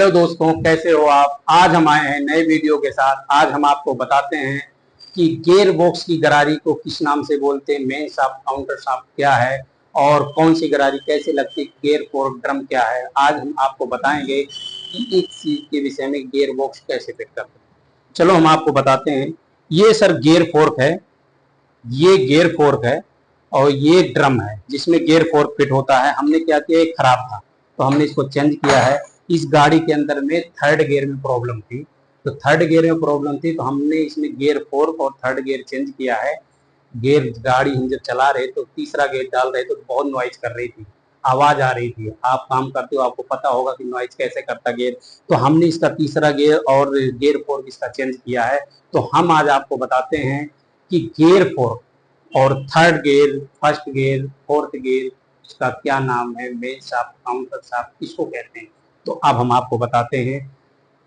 Hello दोस्तों, कैसे हो आप। आज हम आए हैं नए वीडियो के साथ। आज हम आपको बताते हैं कि गियर बॉक्स की गरारी को किस नाम से बोलते हैं, मेन शाफ्ट काउंटर शाफ्ट क्या है और कौन सी गरारी कैसे लगती है, गियर फोर्क ड्रम क्या है। आज हम आपको बताएंगे कि इस चीज के विषय में गियर बॉक्स कैसे फिट करते हैं। चलो हम आपको बताते हैं। ये सर गियर फोर्क है, ये गियर फोर्क है और ये ड्रम है जिसमें गियर फोर्क फिट होता है। हमने क्या किया, एक खराब था तो हमने इसको चेंज किया है। इस गाड़ी के अंदर में थर्ड गियर में प्रॉब्लम थी, तो थर्ड गियर में प्रॉब्लम थी तो हमने इसमें गियर फोर्क और थर्ड गियर चेंज किया है। गियर गाड़ी हम जब चला रहे तो तीसरा गियर डाल रहे तो बहुत नॉइज कर रही थी, आवाज आ रही थी। आप काम करते हो, आपको पता होगा कि नॉइज कैसे करता गियर। तो हमने इसका तीसरा गियर और गियर फोर्क इसका चेंज किया है। तो हम आज आपको बताते हैं कि गियर फोर्क और third gear, first gear, fourth gear, इसका क्या नाम है, मेन शाफ्ट, काउंटर शाफ्ट किसको कहते हैं। तो अब हम आपको बताते हैं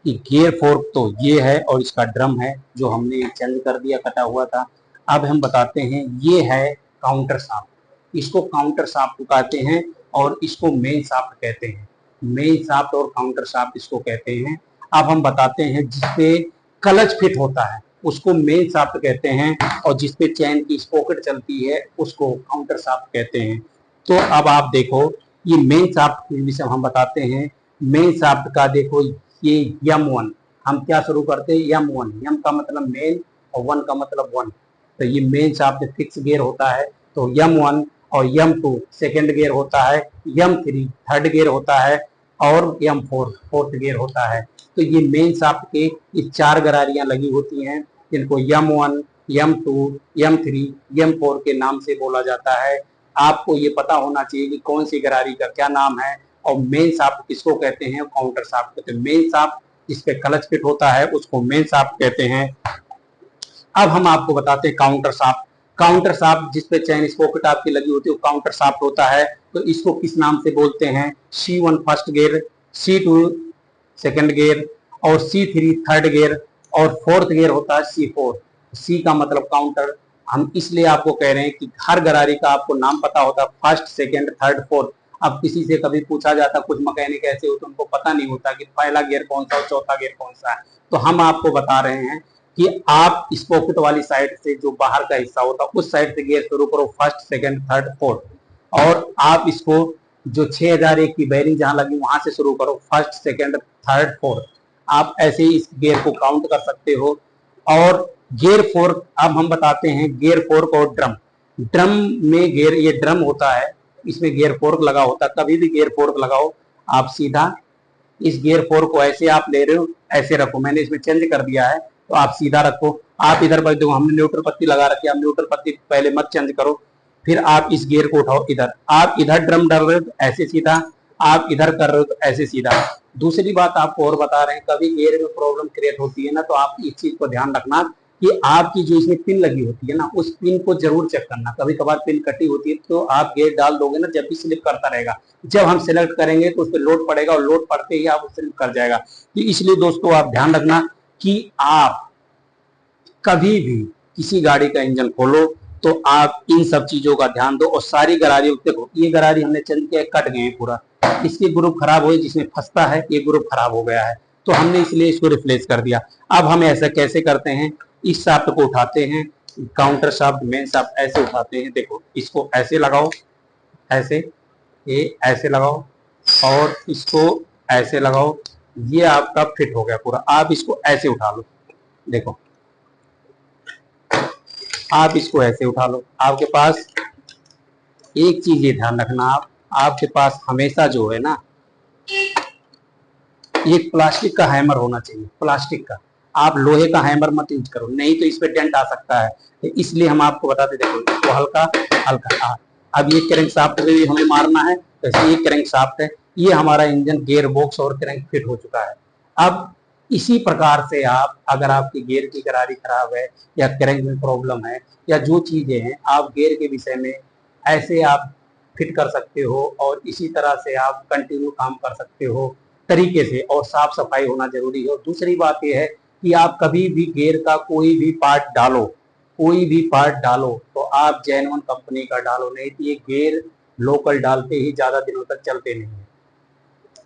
कि गियर फोर्क तो ये है और इसका ड्रम है जो हमने चेंज कर दिया, कटा हुआ था। अब हम बताते हैं ये है काउंटर शाफ्ट, इसको काउंटर शाफ्ट कहते हैं और इसको मेन शाफ्ट कहते हैं। मेन शाफ्ट और काउंटर शाफ्ट इसको कहते हैं। अब हम बताते हैं जिसपे क्लच फिट होता है उसको मेन शाफ्ट कहते हैं और जिसपे चैन की स्पॉकेट चलती है उसको काउंटर शाफ्ट कहते हैं। तो अब आप देखो, ये मेन शाफ्ट के विषय हम बताते हैं। मेन शाफ्ट का देखो, ये यम वन, हम क्या शुरू करते हैं, यम वन, यम का मतलब मेन और वन का मतलब वन। तो ये मेन शाफ्ट फिक्स गियर होता है, तो यम वन और यम टू सेकेंड गियर होता है, यम थ्री थर्ड गियर होता है और यम फोर फोर्थ गियर होता है। तो ये मेन शाफ्ट के ये चार गरारियां लगी होती हैं जिनको M one, M two, M three, M four के नाम से बोला जाता है। आपको ये पता होना चाहिए कि कौन सी गरारी का क्या नाम है और मेन शाफ्ट किसको कहते हैं, काउंटर शाफ्ट कहते हैं। मेन शाफ्ट जिसपे क्लच फिट होता है उसको मेन शाफ्ट कहते हैं। अब हम आपको बताते हैं काउंटर शाफ्ट। काउंटर शाफ्ट जिसपे चैन स्पॉकेट आपकी लगी होती है वो काउंटर शाफ्ट होता है। तो इसको किस नाम से बोलते हैं, C1 first gear, C2 second gear और C3 थर्ड गियर और फोर्थ गियर होता है C4। सी का मतलब काउंटर। हम इसलिए आपको कह रहे हैं कि हर गरारी का आपको नाम पता होता है, फर्स्ट सेकंड थर्ड फोर्थ। अब किसी से कभी पूछा जाता, कुछ मैकेनिक ऐसे हो तो उनको पता नहीं होता कि पहला गियर कौन सा और चौथा गियर कौन सा है। तो हम आपको बता रहे हैं कि आप इस पॉकेट वाली साइड से जो बाहर का हिस्सा होता है उस साइड से गियर शुरू करो, फर्स्ट सेकंड थर्ड फोर्थ। और आप इसको जो 6001 की बैरिंग जहां लगी वहां से शुरू करो, फर्स्ट सेकंड थर्ड फोर्थ। आप ऐसे ही इस गियर को काउंट कर सकते हो। और गियर फोर्क, अब हम बताते हैं गियर फोर्क और ड्रम। ड्रम में गियर, ये ड्रम होता है, इसमें गियर फोर्क लगा होता है। कभी भी गियर फोर्क लगाओ आप सीधा इस गियर फोर्क को ऐसे आप ले रहे हो, ऐसे रखो। मैंने इसमें चेंज कर दिया है तो आप सीधा रखो। आप इधर पर देखो, हमने न्यूट्रल पत्ती लगा रखी है, आप न्यूट्रल पत्ती पहले मत चेंज करो। फिर आप इस गियर को उठाओ इधर, आप इधर ड्रम डाल रहे हो तो ऐसे सीधा, आप इधर कर रहे हो तो ऐसे सीधा। दूसरी बात आपको और बता रहे हैं, कभी गियर में प्रॉब्लम क्रिएट होती है ना, तो आप इस चीज को ध्यान रखना कि आपकी जो इसमें पिन लगी होती है ना, उस पिन को जरूर चेक करना। कभी कभार पिन कटी होती है तो आप गियर डाल दोगे ना, जब भी स्लिप करता रहेगा, जब हम सिलेक्ट करेंगे तो उस पर लोड पड़ेगा और लोड पड़ते ही आप स्लिप कर जाएगा। तो इसलिए दोस्तों आप ध्यान रखना कि आप कभी भी किसी गाड़ी का इंजन खोलो तो आप इन सब चीजों का ध्यान दो। और सारी गरारियों देखो, ये गरारी हमने चेंज किया, कट गए हैं पूरा, इसकी ग्रुप खराब हुई, जिसमें फंसता है ये ग्रुप खराब हो गया है, तो हमने इसलिए इसको रिप्लेस कर दिया। अब हम ऐसा कैसे करते हैं, इस शाफ्ट को उठाते हैं, काउंटर शाफ्ट मेन शाफ्ट ऐसे उठाते हैं। देखो इसको ऐसे लगाओ, ऐसे, ये ऐसे लगाओ और इसको ऐसे लगाओ, ये आपका फिट हो गया पूरा। आप इसको ऐसे उठा लो, देखो आप इसको ऐसे उठा लो। आपके पास एक चीज ये ध्यान रखना, आप आपके पास हमेशा जो है ना, ये प्लास्टिक का हैमर होना चाहिए, प्लास्टिक का। आप लोहे का हैमर मत यूज करो, नहीं तो इस पे डेंट आ सकता है। तो इसलिए हम आपको बताते, देखो इसको हल्का हल्का। अब ये क्रैंक शाफ्ट पे भी हमें मारना है, तो ये क्रैंक शाफ्ट है, ये हमारा इंजन गियर बॉक्स और क्रैंक फिट हो चुका है। अब इसी प्रकार से आप, अगर आपकी गियर की गरारी खराब है या क्रैंक में प्रॉब्लम है या जो चीजें हैं, आप गियर के विषय में ऐसे आप फिट कर सकते हो और इसी तरह से आप कंटिन्यू काम कर सकते हो तरीके से। और साफ सफाई होना जरूरी है। और दूसरी बात यह है कि आप कभी भी गियर का कोई भी पार्ट डालो, कोई भी पार्ट डालो तो आप जेन्युइन कंपनी का डालो, नहीं तो ये गियर लोकल डालते ही ज्यादा दिनों तक चलते नहीं है।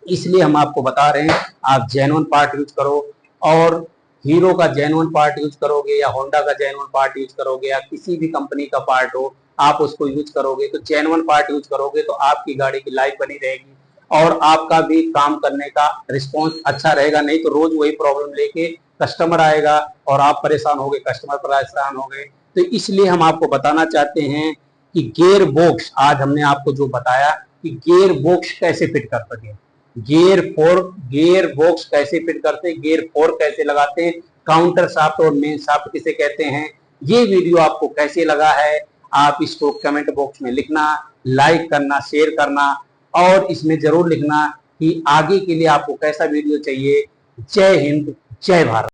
इसलिए हम आपको बता रहे हैं आप जेन्युइन पार्ट यूज करो, और हीरो का जेन्युइन पार्ट यूज करोगे या होंडा का जेन्युइन पार्ट यूज करोगे या किसी भी कंपनी का पार्ट हो आप उसको यूज करोगे तो जेन्युइन पार्ट यूज करोगे तो आपकी गाड़ी की लाइफ बनी रहेगी और आपका भी काम करने का रिस्पॉन्स अच्छा रहेगा। नहीं तो रोज वही प्रॉब्लम लेके कस्टमर आएगा और आप परेशान होगे, कस्टमर परेशान होगे। तो इसलिए हम आपको बताना चाहते हैं कि गियर बॉक्स, आज हमने आपको जो बताया कि गियर बॉक्स कैसे फिट कर सके, गियर बॉक्स कैसे फिट करते हैं, गियर फोर्क कैसे लगाते हैं, काउंटर शाफ्ट और मेन शाफ्ट किसे कहते हैं। ये वीडियो आपको कैसे लगा है आप इसको कमेंट बॉक्स में लिखना, लाइक करना, शेयर करना और इसमें जरूर लिखना कि आगे के लिए आपको कैसा वीडियो चाहिए। जय हिंद, जय भारत।